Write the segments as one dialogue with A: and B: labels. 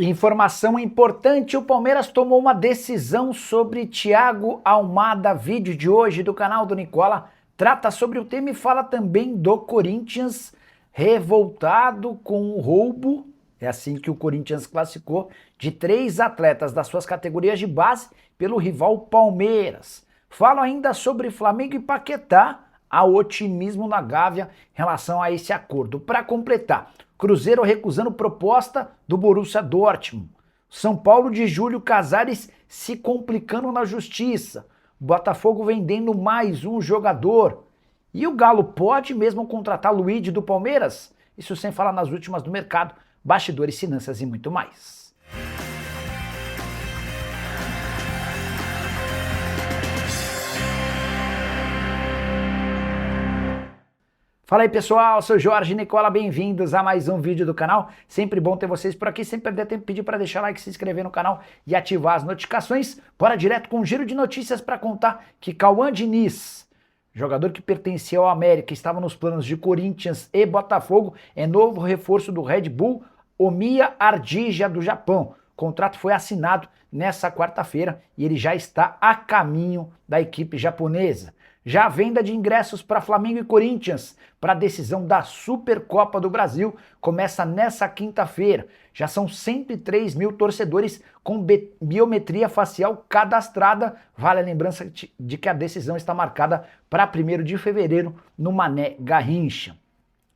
A: Informação importante, o Palmeiras tomou uma decisão sobre Thiago Almada. Vídeo de hoje do canal do Nicola trata sobre o tema e fala também do Corinthians revoltado com o roubo, é assim que o Corinthians classificou, de 3 atletas das suas categorias de base pelo rival Palmeiras. Falo ainda sobre Flamengo e Paquetá, há otimismo na Gávea em relação a esse acordo. Para completar, Cruzeiro recusando proposta do Borussia Dortmund. São Paulo de Júlio Casares se complicando na justiça. Botafogo vendendo mais um jogador. E o Galo pode mesmo contratar Luiz do Palmeiras? Isso sem falar nas últimas do mercado, bastidores, finanças e muito mais. Fala aí pessoal, sou Jorge Nicola, bem-vindos a mais um vídeo do canal. Sempre bom ter vocês por aqui, sem perder tempo, pedir para deixar like, se inscrever no canal e ativar as notificações. Bora direto com um giro de notícias para contar que Cauã Diniz, jogador que pertencia ao América, estava nos planos de Corinthians e Botafogo, é novo reforço do Red Bull Omiya Ardija do Japão. O contrato foi assinado nessa quarta-feira e ele já está a caminho da equipe japonesa. Já a venda de ingressos para Flamengo e Corinthians para a decisão da Supercopa do Brasil começa nessa quinta-feira. Já são 103 mil torcedores com biometria facial cadastrada. Vale a lembrança de que a decisão está marcada para 1º de fevereiro no Mané Garrincha.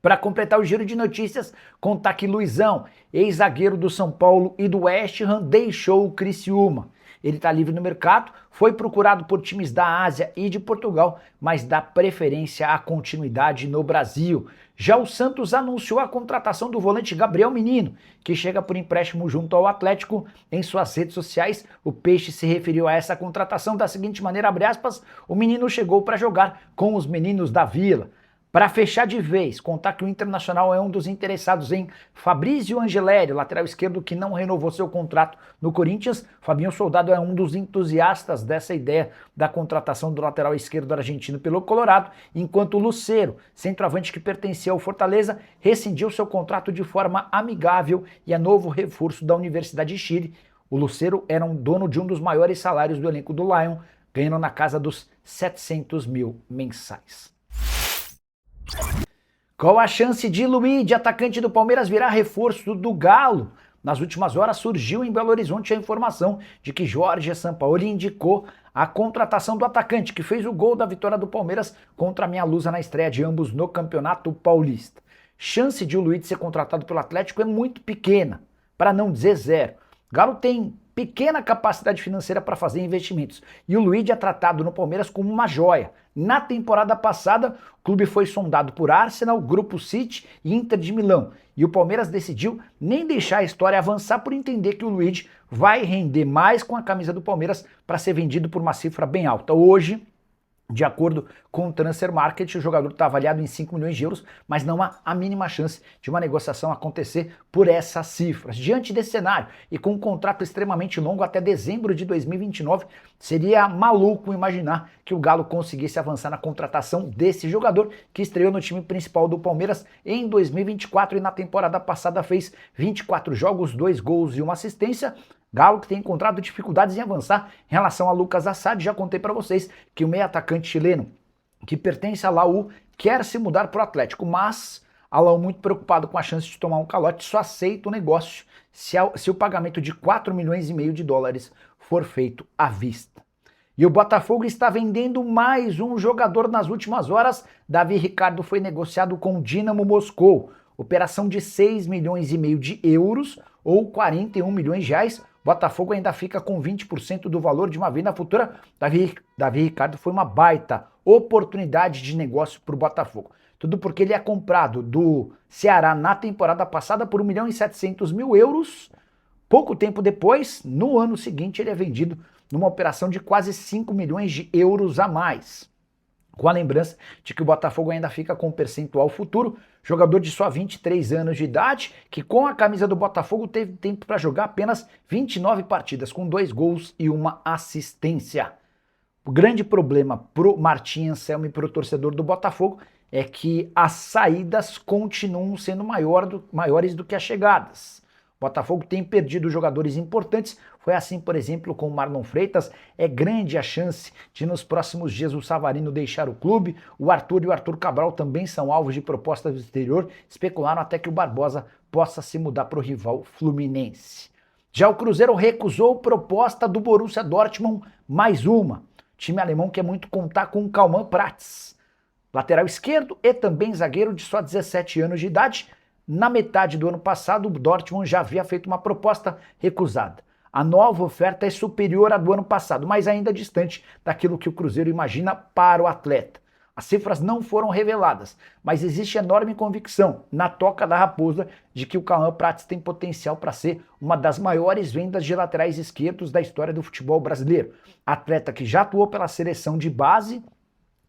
A: Para completar o giro de notícias, contar que Luizão, ex-zagueiro do São Paulo e do West Ham, deixou o Criciúma. Ele está livre no mercado, foi procurado por times da Ásia e de Portugal, mas dá preferência à continuidade no Brasil. Já o Santos anunciou a contratação do volante Gabriel Menino, que chega por empréstimo junto ao Atlético. Em suas redes sociais, o Peixe se referiu a essa contratação da seguinte maneira, abre aspas, o menino chegou para jogar com os meninos da Vila. Para fechar de vez, contar que o Internacional é um dos interessados em Fabrício Angeleri, lateral esquerdo que não renovou seu contrato no Corinthians. Fabinho Soldado é um dos entusiastas dessa ideia da contratação do lateral esquerdo argentino pelo Colorado, enquanto o Lucero, centroavante que pertencia ao Fortaleza, rescindiu seu contrato de forma amigável e é novo reforço da Universidade de Chile. O Lucero era um dono de um dos maiores salários do elenco do Lion, ganhando na casa dos 700 mil mensais. Qual a chance de Luiz, atacante do Palmeiras, virar reforço do Galo? Nas últimas horas surgiu em Belo Horizonte a informação de que Jorge Sampaoli indicou a contratação do atacante que fez o gol da vitória do Palmeiras contra a Meia-Lusa na estreia de ambos no Campeonato Paulista. Chance de o Luiz ser contratado pelo Atlético é muito pequena, para não dizer zero. Galo tem pequena capacidade financeira para fazer investimentos. E o Luiz é tratado no Palmeiras como uma joia. Na temporada passada, o clube foi sondado por Arsenal, Grupo City e Inter de Milão. E o Palmeiras decidiu nem deixar a história avançar por entender que o Luiz vai render mais com a camisa do Palmeiras para ser vendido por uma cifra bem alta. Hoje, de acordo com o Transfer Market, o jogador está avaliado em 5 milhões de euros, mas não há a mínima chance de uma negociação acontecer por essas cifras. Diante desse cenário e com um contrato extremamente longo até dezembro de 2029, seria maluco imaginar que o Galo conseguisse avançar na contratação desse jogador que estreou no time principal do Palmeiras em 2024 e na temporada passada fez 24 jogos, 2 gols e 1 assistência. Galo que tem encontrado dificuldades em avançar em relação a Lucas Assad. Já contei para vocês que o meio atacante chileno que pertence a Laú quer se mudar para o Atlético, mas a Laú, muito preocupado com a chance de tomar um calote, só aceita o negócio se o pagamento de 4,5 milhões de dólares for feito à vista. E o Botafogo está vendendo mais um jogador nas últimas horas. Davi Ricardo foi negociado com o Dinamo Moscou. Operação de 6,5 milhões de euros ou 41 milhões de reais. Botafogo ainda fica com 20% do valor de uma venda futura. Davi Ricardo foi uma baita oportunidade de negócio para o Botafogo. Tudo porque ele é comprado do Ceará na temporada passada por 1,7 milhão euros. Pouco tempo depois, no ano seguinte, ele é vendido numa operação de quase 5 milhões de euros a mais. Com a lembrança de que o Botafogo ainda fica com um percentual futuro, jogador de só 23 anos de idade, que com a camisa do Botafogo teve tempo para jogar apenas 29 partidas, com 2 gols e 1 assistência. O grande problema pro Martim Anselmo e pro torcedor do Botafogo é que as saídas continuam sendo maiores do que as chegadas. Botafogo tem perdido jogadores importantes, foi assim, por exemplo, com o Marlon Freitas. É grande a chance de nos próximos dias o Savarino deixar o clube. O Arthur e o Arthur Cabral também são alvos de propostas do exterior, especularam até que o Barbosa possa se mudar para o rival Fluminense. Já o Cruzeiro recusou proposta do Borussia Dortmund, mais uma. Time alemão quer muito contar com o Kalman Prats, lateral esquerdo e também zagueiro de só 17 anos de idade. Na metade do ano passado, o Dortmund já havia feito uma proposta recusada. A nova oferta é superior à do ano passado, mas ainda distante daquilo que o Cruzeiro imagina para o atleta. As cifras não foram reveladas, mas existe enorme convicção na toca da raposa de que o Kalman Prats tem potencial para ser uma das maiores vendas de laterais esquerdos da história do futebol brasileiro. Atleta que já atuou pela seleção de base,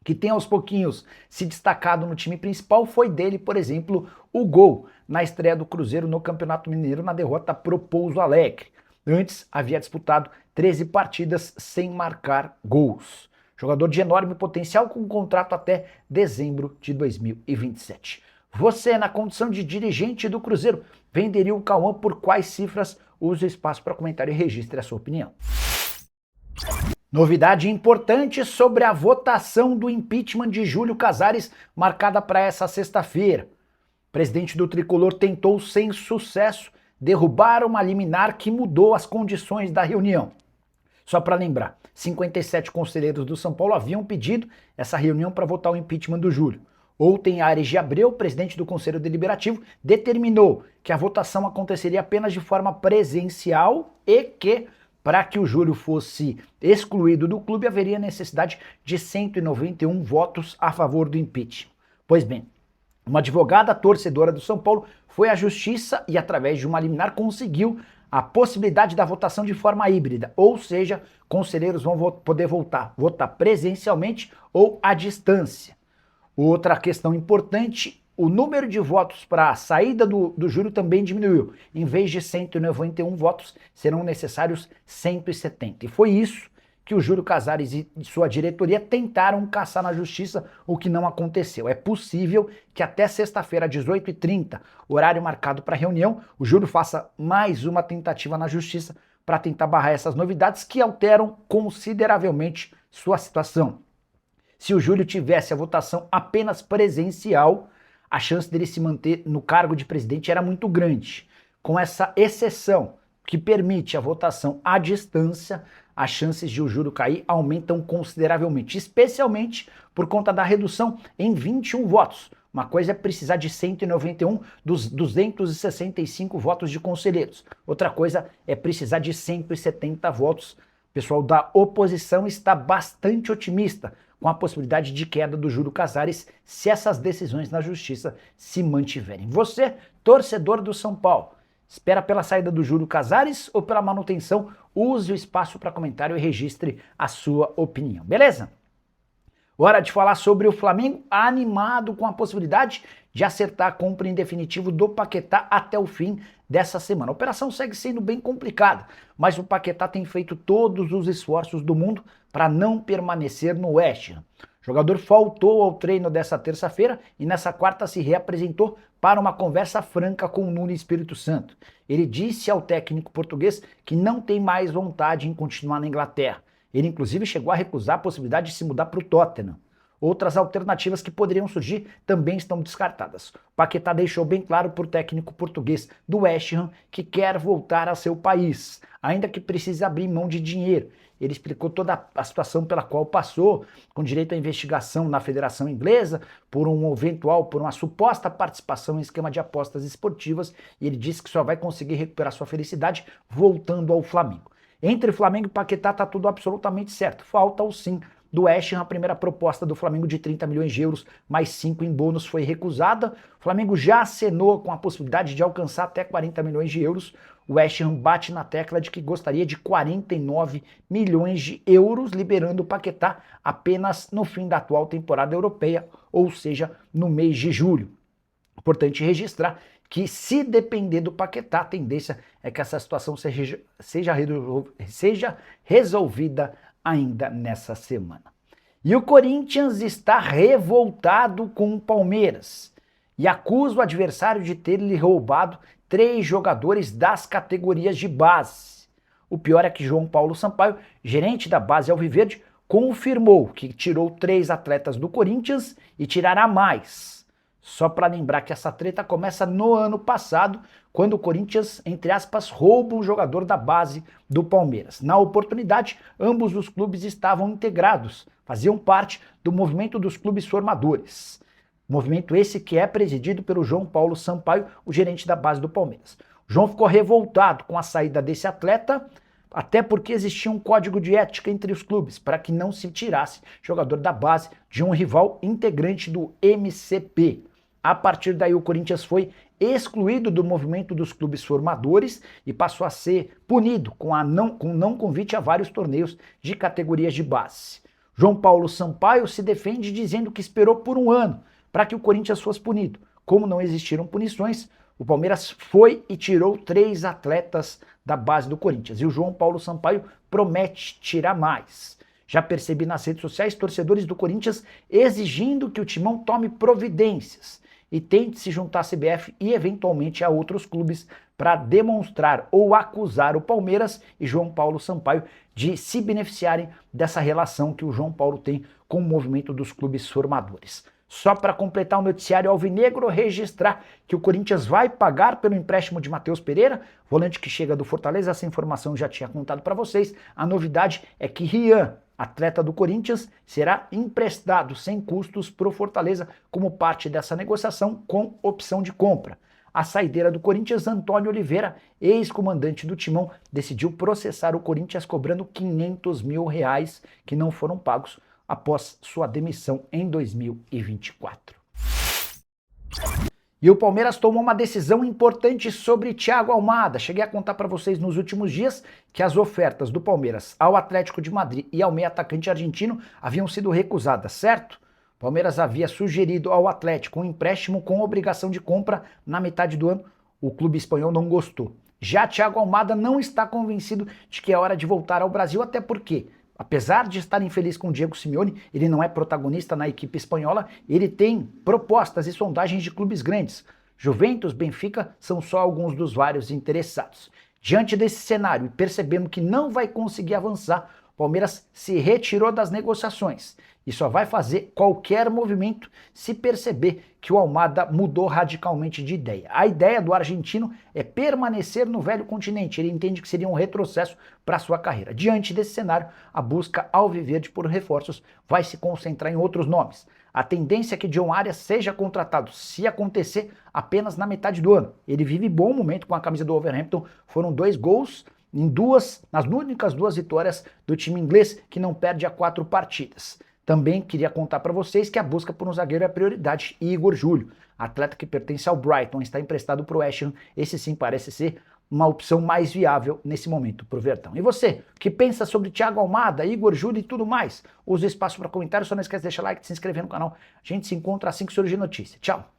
A: que tem aos pouquinhos se destacado no time principal. Foi dele, por exemplo, o gol na estreia do Cruzeiro no Campeonato Mineiro na derrota pro Pouso Alegre. Antes havia disputado 13 partidas sem marcar gols. Jogador de enorme potencial com um contrato até dezembro de 2027. Você, na condição de dirigente do Cruzeiro, venderia o Cauã por quais cifras? Use o espaço para comentário e registre a sua opinião. Novidade importante sobre a votação do impeachment de Júlio Casares, marcada para essa sexta-feira. O presidente do Tricolor tentou, sem sucesso, derrubar uma liminar que mudou as condições da reunião. Só para lembrar, 57 conselheiros do São Paulo haviam pedido essa reunião para votar o impeachment do Júlio. Ontem, Aires de Abreu, presidente do Conselho Deliberativo, determinou que a votação aconteceria apenas de forma presencial e que, para que o Júlio fosse excluído do clube, haveria necessidade de 191 votos a favor do impeachment. Pois bem, uma advogada torcedora do São Paulo foi à justiça e, através de uma liminar, conseguiu a possibilidade da votação de forma híbrida, ou seja, conselheiros vão poder votar presencialmente ou à distância. Outra questão importante, o número de votos para a saída do Júlio também diminuiu. Em vez de 191 votos, serão necessários 170. E foi isso que o Júlio Casares e sua diretoria tentaram caçar na justiça, o que não aconteceu. É possível que até sexta-feira, às 18h30, horário marcado para a reunião, o Júlio faça mais uma tentativa na justiça para tentar barrar essas novidades que alteram consideravelmente sua situação. Se o Júlio tivesse a votação apenas presencial, a chance dele se manter no cargo de presidente era muito grande. Com essa exceção que permite a votação à distância, as chances de o Júlio cair aumentam consideravelmente, especialmente por conta da redução em 21 votos. Uma coisa é precisar de 191 dos 265 votos de conselheiros. Outra coisa é precisar de 170 votos. O pessoal da oposição está bastante otimista com a possibilidade de queda do Júlio Casares se essas decisões na justiça se mantiverem. Você, torcedor do São Paulo, espera pela saída do Júlio Casares ou pela manutenção? Use o espaço para comentário e registre a sua opinião, beleza? Hora de falar sobre o Flamengo, animado com a possibilidade de acertar a compra em definitivo do Paquetá até o fim dessa semana. A operação segue sendo bem complicada, mas o Paquetá tem feito todos os esforços do mundo para não permanecer no West Ham. O jogador faltou ao treino dessa terça-feira e nessa quarta se reapresentou para uma conversa franca com o Nuno Espírito Santo. Ele disse ao técnico português que não tem mais vontade em continuar na Inglaterra. Ele inclusive chegou a recusar a possibilidade de se mudar para o Tottenham. Outras alternativas que poderiam surgir também estão descartadas. O Paquetá deixou bem claro para o técnico português do West Ham que quer voltar ao seu país, ainda que precise abrir mão de dinheiro. Ele explicou toda a situação pela qual passou, com direito à investigação na Federação Inglesa, por uma suposta participação em esquema de apostas esportivas, e ele disse que só vai conseguir recuperar sua felicidade voltando ao Flamengo. Entre Flamengo e Paquetá está tudo absolutamente certo. Falta o sim do West Ham. A primeira proposta do Flamengo de 30 milhões de euros mais 5 em bônus foi recusada. O Flamengo já acenou com a possibilidade de alcançar até 40 milhões de euros. O West Ham bate na tecla de que gostaria de 49 milhões de euros, liberando o Paquetá apenas no fim da atual temporada europeia, ou seja, no mês de julho. Importante registrar que, se depender do Paquetá, a tendência é que essa situação seja resolvida ainda nessa semana. E o Corinthians está revoltado com o Palmeiras e acusa o adversário de ter lhe roubado 3 jogadores das categorias de base. O pior é que João Paulo Sampaio, gerente da base alviverde, confirmou que tirou 3 atletas do Corinthians e tirará mais. Só para lembrar que essa treta começa no ano passado, quando o Corinthians, entre aspas, rouba um jogador da base do Palmeiras. Na oportunidade, ambos os clubes estavam integrados, faziam parte do movimento dos clubes formadores. Movimento esse que é presidido pelo João Paulo Sampaio, o gerente da base do Palmeiras. O João ficou revoltado com a saída desse atleta, até porque existia um código de ética entre os clubes, para que não se tirasse jogador da base de um rival integrante do MCP. A partir daí o Corinthians foi excluído do movimento dos clubes formadores e passou a ser punido com não convite a vários torneios de categorias de base. João Paulo Sampaio se defende dizendo que esperou por um ano para que o Corinthians fosse punido. Como não existiram punições, o Palmeiras foi e tirou 3 atletas da base do Corinthians. E o João Paulo Sampaio promete tirar mais. Já percebi nas redes sociais torcedores do Corinthians exigindo que o Timão tome providências e tente se juntar à CBF e eventualmente a outros clubes para demonstrar ou acusar o Palmeiras e João Paulo Sampaio de se beneficiarem dessa relação que o João Paulo tem com o movimento dos clubes formadores. Só para completar o noticiário alvinegro, registrar que o Corinthians vai pagar pelo empréstimo de Matheus Pereira, volante que chega do Fortaleza. Essa informação eu já tinha contado para vocês. A novidade é que Rian, atleta do Corinthians, será emprestado sem custos para o Fortaleza como parte dessa negociação com opção de compra. A saideira do Corinthians, Antônio Oliveira, ex-comandante do Timão, decidiu processar o Corinthians cobrando R$500 mil que não foram pagos após sua demissão em 2024. E o Palmeiras tomou uma decisão importante sobre Thiago Almada. Cheguei a contar para vocês nos últimos dias que as ofertas do Palmeiras ao Atlético de Madrid e ao meio atacante argentino haviam sido recusadas, certo? O Palmeiras havia sugerido ao Atlético um empréstimo com obrigação de compra na metade do ano. O clube espanhol não gostou. Já Thiago Almada não está convencido de que é hora de voltar ao Brasil, até porque, apesar de estar infeliz com o Diego Simeone, ele não é protagonista na equipe espanhola, ele tem propostas e sondagens de clubes grandes. Juventus, Benfica são só alguns dos vários interessados. Diante desse cenário e percebendo que não vai conseguir avançar, o Palmeiras se retirou das negociações e só vai fazer qualquer movimento se perceber que o Almada mudou radicalmente de ideia. A ideia do argentino é permanecer no velho continente, ele entende que seria um retrocesso para sua carreira. Diante desse cenário, a busca alviverde por reforços vai se concentrar em outros nomes. A tendência é que John Arias seja contratado, se acontecer, apenas na metade do ano. Ele vive bom momento com a camisa do Wolverhampton, foram 2 gols nas únicas 2 vitórias do time inglês, que não perde a 4 partidas. Também queria contar para vocês que a busca por um zagueiro é a prioridade. Igor Júlio, atleta que pertence ao Brighton, está emprestado para o West Ham. Esse sim parece ser uma opção mais viável nesse momento para o Verdão. E você, o que pensa sobre Thiago Almada, Igor Júlio e tudo mais? Use espaço para comentário, só não esquece de deixar like e se inscrever no canal. A gente se encontra assim que surgir notícia. Tchau!